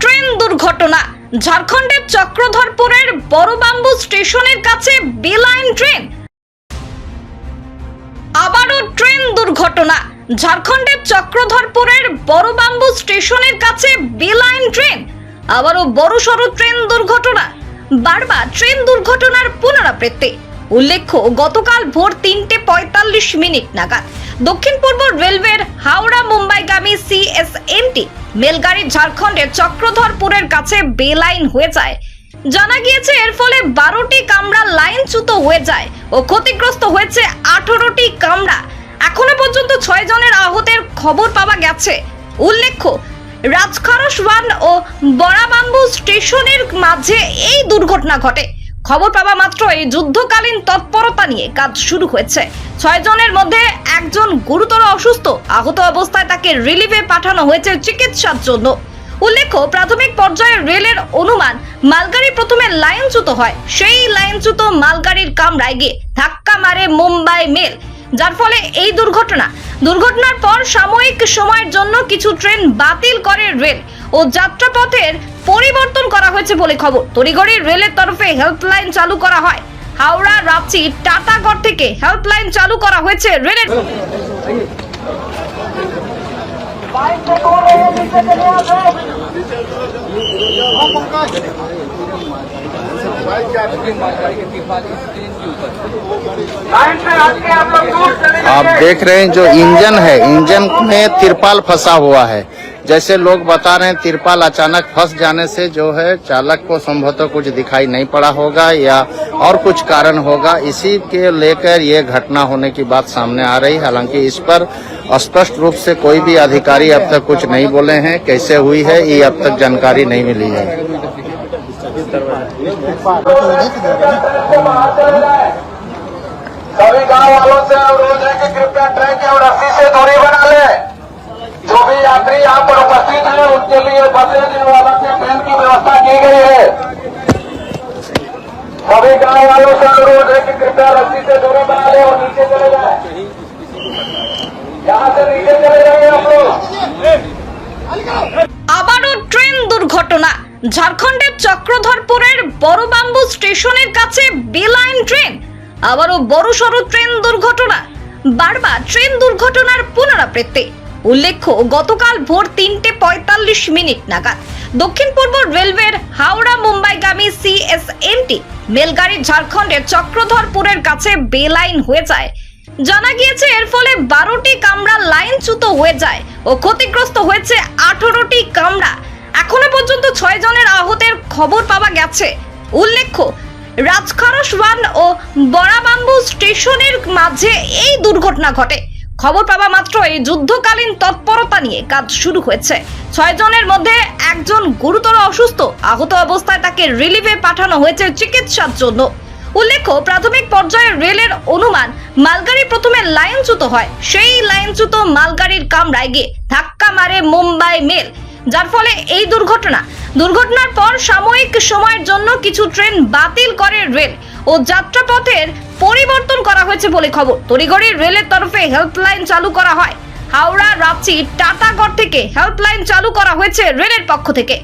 Train দুর্ঘটনা। ঝাড়খণ্ডের চক্রধরপুরের বড়বাম্বু স্টেশনের কাছে বেলাইন ট্রেন। আবারও ট্রেন দুর্ঘটনা। ঝাড়খণ্ডের চক্রধরপুরের বড়বাম্বু স্টেশনের কাছে বেলাইন ট্রেন। আবারও বড়সড় ট্রেন দুর্ঘটনা। বারবার ট্রেন দুর্ঘটনার পুনরাবৃত্তি। উল্লেখ্য, গতকাল ভোর ৩:৪৫ নাগাদ দক্ষিণ পূর্ব রেলওয়ের হাওড়া মুম্বাইগামী CSMT মেলগাড়ি ঝাড়খণ্ডের চক্রধরপুরের কাছে বেলাইন হয়ে যায়। জানা গিয়েছে এর ফলে 12টি কামরা লাইনচ্যুত হয়ে যায় ও ক্ষতিগ্রস্ত হয়েছে 18টি কামরা। এখনো পর্যন্ত 6 জনের আহতের খবর পাওয়া গেছে। উল্লেখ্য, রাজখারসওয়ান ও বড়বাম্বু স্টেশনের মাঝে এই দুর্ঘটনা ঘটে। খবর পাওয়া মাত্রই যুদ্ধকালীন তৎপরতা নিয়ে কাজ শুরু হয়েছে। 6 জনের মধ্যে একজন গুরুতর অসুস্থ। আহত অবস্থায় তাকে রিলিফে পাঠানো হয়েছে চিকিৎসার জন্য। উল্লেখ্য, প্রাথমিক পর্যায়ে রেলের অনুমান মালগাড়ি প্রথমে লাইনচ্যুত হয়। সেই লাইনচ্যুত মালগাড়ির কামরায় গিয়ে ধাক্কা মারে মুম্বাই মেল, যার ফলে এই দুর্ঘটনার পর সাময়িক সময়ের জন্য কিছু ট্রেন বাতিল করে রেল ও যাত্রাপথের পরিবর্তন করা হয়েছে বলে খবর। তড়িঘড়ি রেলের তরফে হেল্পলাইন চালু করা হয়। হাওড়া, রাঁচি, টাটাগড় থেকে হেল্পলাইন চালু করা হয়েছে রেলের। आप देख रहे हैं जो इंजन है, इंजन में तिरपाल फंसा हुआ है। जैसे लोग बता रहे हैं, तिरपाल अचानक फंस जाने से जो है चालक को संभवतः कुछ दिखाई नहीं पड़ा होगा या और कुछ कारण होगा। इसी के लेकर ये घटना होने की बात सामने आ रही। हालांकि इस पर स्पष्ट रूप से कोई भी अधिकारी अब तक कुछ नहीं बोले हैं। कैसे हुई है ये अब तक जानकारी नहीं मिली है। सभी गांव वालों से अनुरोध है कि कृपया ट्रेन की रस्सी से दूरी बना ले। जो भी यात्री यहाँ पर उपस्थित है उनके लिए बसे वाला से ट्रेन की व्यवस्था की गई है। सभी गांव वालों से अनुरोध है कि कृपया रस्सी से दूरी बना ले और नीचे चले जाए। यहाँ से नीचे चले जाएंगे आप लोग। আবারও ট্রেন দুর্ঘটনা। ঝাড়খণ্ডের চক্রধরপুরের বড়বাম্বু স্টেশনের কাছে বেলাইন ট্রেন। আবারও বড়সড় ট্রেন দুর্ঘটনা। বারবার ট্রেন দুর্ঘটনার পুনরাবৃত্তি। উল্লেখ্য, গতকাল ভোর ৩:৪৫ নাগাদ দক্ষিণ পূর্ব রেলওয়ের হাওড়া মুম্বাইগামী CSMT মেলগাড়ি ঝাড়খণ্ডের চক্রধরপুরের কাছে বেলাইন হয়ে যায়। জানা গিয়েছে এর ফলে 12টি কামরা লাইনচ্যুত হয়ে যায় ও ক্ষতিগ্রস্ত হয়েছে 18টি কামরা। এখনো পর্যন্ত 6 জনের আহতের খবর পাওয়া গেছে। উল্লেখ্য, রাজখারসওয়ান ও বড়বাম্বু স্টেশনের মাঝে এই দুর্ঘটনা ঘটে। খবর পাওয়া মাত্রই যুদ্ধকালীন তৎপরতা নিয়ে কাজ শুরু হয়েছে। 6 জনের মধ্যে একজন গুরুতর অসুস্থ। আহত অবস্থায় তাকে রিলিফে পাঠানো হয়েছে চিকিৎসার জন্য। উল্লেখ্য, প্রাথমিক পর্যায়ে রেলের অনুমান মালগাড়ি প্রথমে লাইনচ্যুত হয়। সেই লাইনচ্যুত মালগাড়ির কামরায় গিয়ে ধাক্কা মারে মুম্বাই মেল, যার ফলে এই দুর্ঘটনার পর সাময়িক সময়ের জন্য কিছু ট্রেন বাতিল করে রেল ও যাত্রাপথের পরিবর্তন করা হয়েছে বলে খবর। তড়িঘড়ি রেলের তরফে হেল্পলাইন চালু করা হয়। হাওড়া, রাঁচি, টাটাগড় থেকে হেল্পলাইন চালু করা হয়েছে রেলের পক্ষ থেকে।